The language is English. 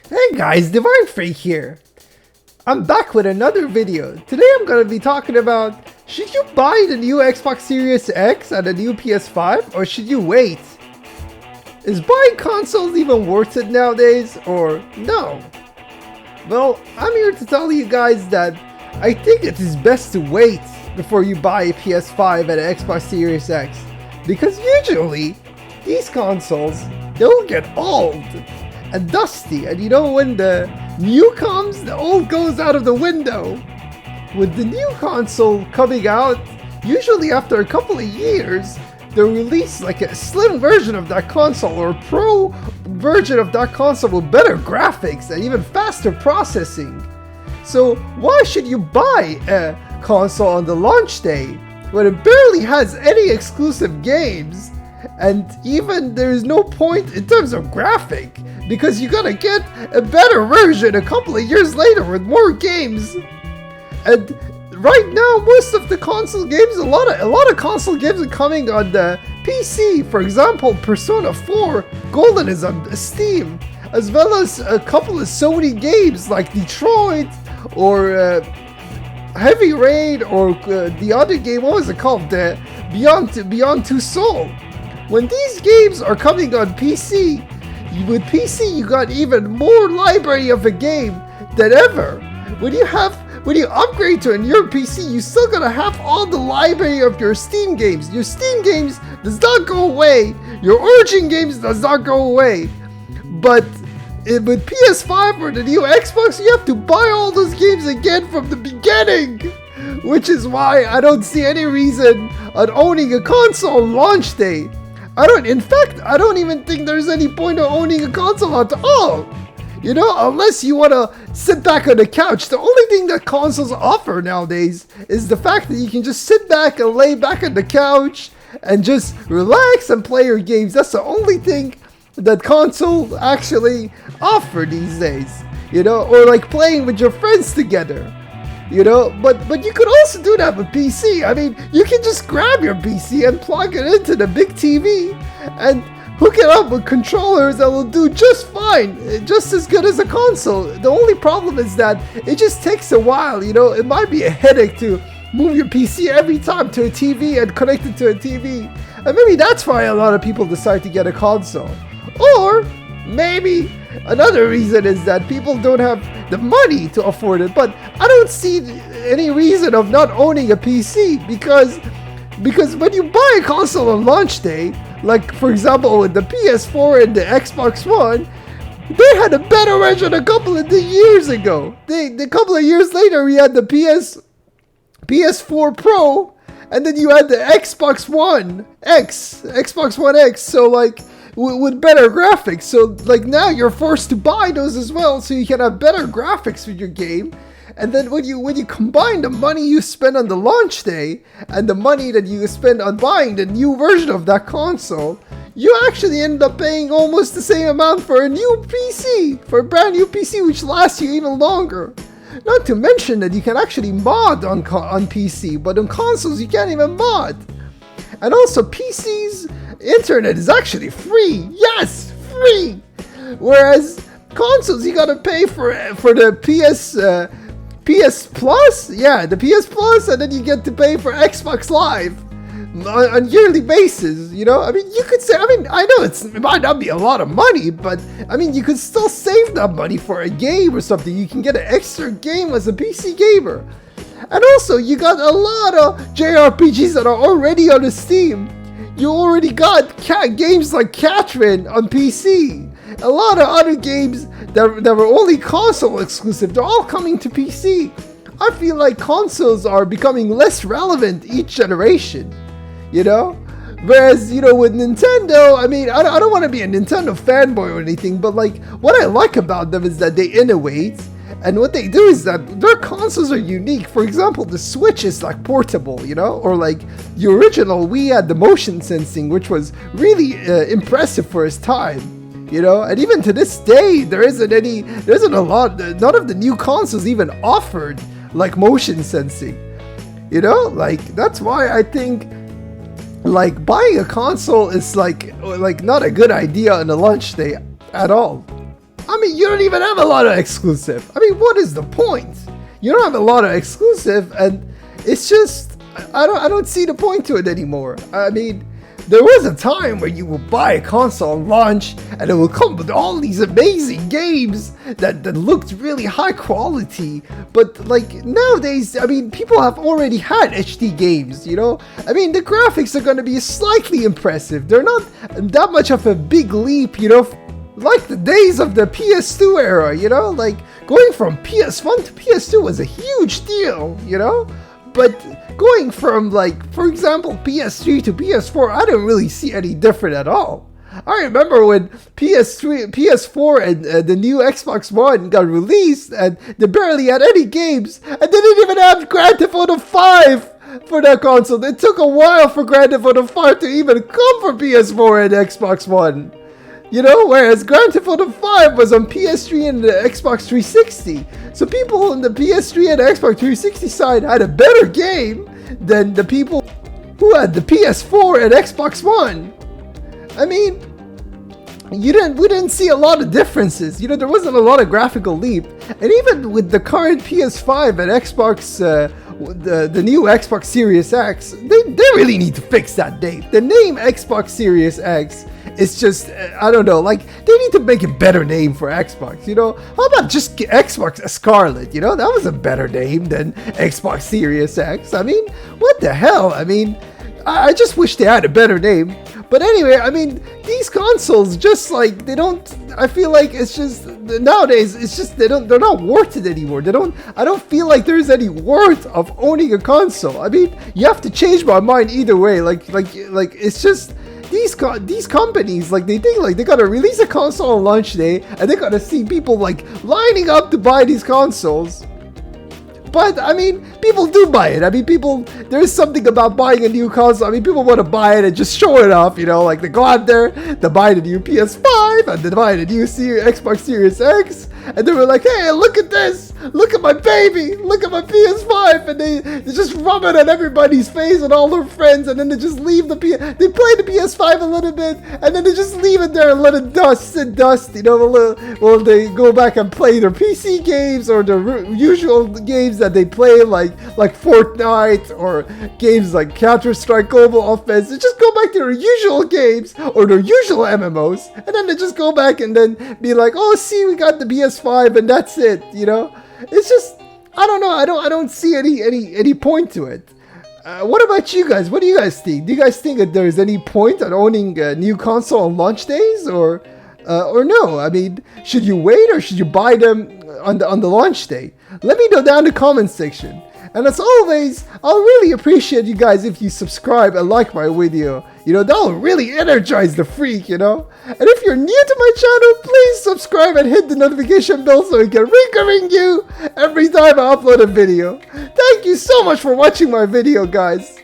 Hey guys, Divine Freak here. I'm back with another video. Today I'm going to be talking about, should you buy the new Xbox Series X and the new PS5, or should you wait? Is buying consoles even worth it nowadays, or no? Well, I'm here to tell you guys that I think it is best to wait before you buy a PS5 and an Xbox Series X, because usually these consoles, they'll get old and dusty, and when the new comes, the old goes out of the window. With the new console coming out, usually after a couple of years, they release like a slim version of that console or a pro version of that console with better graphics and even faster processing. So why should you buy a console on the launch day when it barely has any exclusive games, and even there's no point in terms of graphic, because you're gonna get a better version a couple of years later with more games. And right now, most of the console games, a lot of console games are coming on the PC. For example, Persona 4 Golden is on Steam, as well as a couple of Sony games like Detroit or Heavy Rain, or the other game, what was it called? The Beyond Two Soul. When these games are coming on PC, with PC you got even more library of a game than ever. When you upgrade to a newer PC, you still gotta have all the library of your Steam games. Your Steam games does not go away. Your Origin games does not go away. But with PS5 or the new Xbox, you have to buy all those games again from the beginning. Which is why I don't see any reason on owning a console on launch day. In fact, I don't even think there's any point of owning a console at all. Unless you want to sit back on the couch. The only thing that consoles offer nowadays is the fact that you can just sit back and lay back on the couch and just relax and play your games. That's the only thing that consoles actually offer these days. Or like playing with your friends together. But you could also do that with PC. I mean, you can just grab your PC and plug it into the big TV and hook it up with controllers that will do just fine, just as good as a console. The only problem is that it just takes a while. It might be a headache to move your PC every time to a TV and connect it to a TV. And maybe that's why a lot of people decide to get a console. Or maybe another reason is that people don't have the money to afford it. But I don't see any reason of not owning a PC, because when you buy a console on launch day, like for example with the PS4 and the Xbox One, they had a better version a couple of years ago. A couple of years later, we had the PS4 Pro, and then you had the Xbox One X. So like, with better graphics. So like now you're forced to buy those as well, so you can have better graphics with your game. And then when you combine the money you spend on the launch day and the money that you spend on buying the new version of that console, you actually end up paying almost the same amount for a new PC, for a brand new PC, which lasts you even longer. Not to mention that you can actually mod on PC, but on consoles you can't even mod. And also, PC's internet is actually free. Yes, free. Whereas consoles, you gotta pay for the PS Plus. Yeah, the PS Plus, and then you get to pay for Xbox Live on yearly basis. I mean, you could say. I mean, I know it might not be a lot of money, but I mean, you could still save that money for a game or something. You can get an extra game as a PC gamer. And also, you got a lot of JRPGs that are already on the Steam. You already got games like Catherine on PC. A lot of other games that were only console exclusive, they're all coming to PC. I feel like consoles are becoming less relevant each generation. Whereas, with Nintendo, I mean, I don't want to be a Nintendo fanboy or anything, but like, what I like about them is that they innovate. And what they do is that their consoles are unique. For example, the Switch is like portable, or like the original Wii had the motion sensing, which was really impressive for its time, And even to this day, there isn't a lot. None of the new consoles even offered like motion sensing, Like that's why I think like buying a console is like not a good idea on a launch day at all. I mean, you don't even have a lot of exclusive. I mean, what is the point? You don't have a lot of exclusive, and it's just I don't see the point to it anymore. I mean, there was a time where you would buy a console on launch and it would come with all these amazing games that looked really high quality. But like nowadays, I mean, people have already had HD games, you know? I mean, the graphics are going to be slightly impressive. They're not that much of a big leap, you know? Like the days of the PS2 era, you know? Like going from PS1 to PS2 was a huge deal, you know? But going from, like, for example, PS3 to PS4, I don't really see any different at all. I remember when PS4 and the new Xbox One got released, and they barely had any games, and they didn't even have Grand Theft Auto 5 for that console. It took a while for Grand Theft Auto 5 to even come for PS4 and Xbox One. You know, whereas Grand Theft Auto 5 was on PS3 and the Xbox 360. So people on the PS3 and the Xbox 360 side had a better game than the people who had the PS4 and Xbox One. I mean, we didn't see a lot of differences. You know, there wasn't a lot of graphical leap. And even with the current PS5 and Xbox, the new Xbox Series X, they really need to fix that name. The name Xbox Series X is just, I don't know, like, they need to make a better name for Xbox, you know? How about just Xbox Scarlet, you know? That was a better name than Xbox Series X. I mean, what the hell? I mean, I just wish they had a better name. But anyway, I mean, these consoles just like, they don't, I feel like it's just, nowadays, it's just, they're not worth it anymore. I don't feel like there's any worth of owning a console. I mean, you have to change my mind either way. Like it's just, these companies, like, they think like they gotta release a console on launch day, and they gotta see people like lining up to buy these consoles. But, I mean, people do buy it. I mean, there's something about buying a new console. I mean, people want to buy it and just show it off, you know, like they go out there, they buy the new PS5, and they buy the new Xbox Series X, and they were like, hey, look at this, look at my baby, look at my PS5, and they just rub it on everybody's face and all their friends, and then they just leave they play the PS5 a little bit, and then they just leave it there and let it sit dust, you know, while they go back and play their PC games or their usual games that they play, like Fortnite or games like Counter-Strike Global Offense. They just go back to their usual games or their usual MMOs, and then they just go back and then be like, oh, see, we got the PS5 and that's it, you know? It's just, I don't know, I don't see any point to it. What about you guys? What do you guys think? Do you guys think that there's any point on owning a new console on launch days, or no? I mean, should you wait or should you buy them on the launch day? Let me know down in the comment section. And as always, I'll really appreciate you guys if you subscribe and like my video. You know, that'll really energize the freak, you know? And if you're new to my channel, please subscribe and hit the notification bell so it can ring you every time I upload a video. Thank you so much for watching my video, guys.